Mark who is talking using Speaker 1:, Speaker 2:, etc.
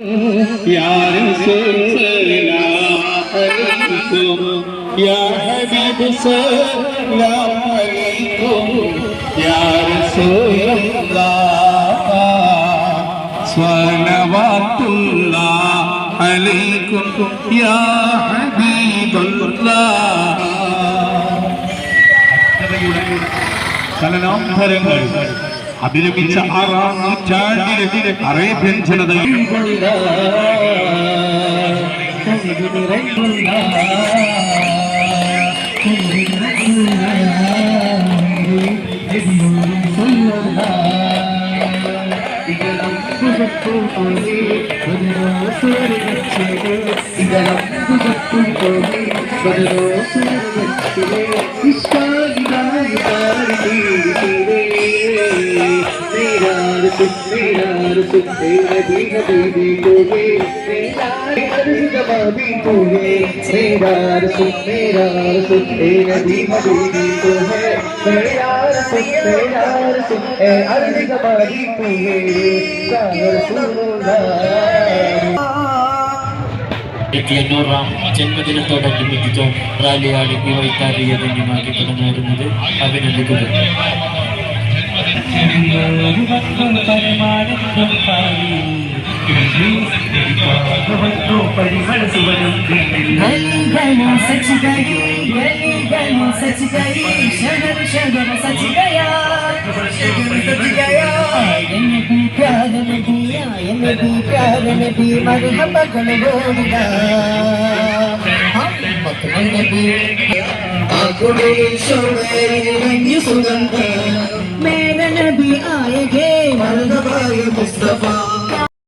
Speaker 1: या रसूल सलाम अलैकुम या हबीब सलाम अलैकुम या रसूल अल्लाह सलवातुल्लाह अलैकुम या हबीबल्लाह ചലനാന്തരങ്ങൾ അഭിരമിച്ച 6-ാം നൂറ്റാണ്ടിലെ അറേബ്യൻ ജനതയിൽ ജന്മദിനത്തോടനുബന്ധിച്ച് റാലിയാടി വൈത്താരിയെ ധന്യമാക്കി കടന്നുവരുന്നത് അഭിനന്ദിക്കുന്നു.
Speaker 2: मेरा नबी आएगे मुस्तफा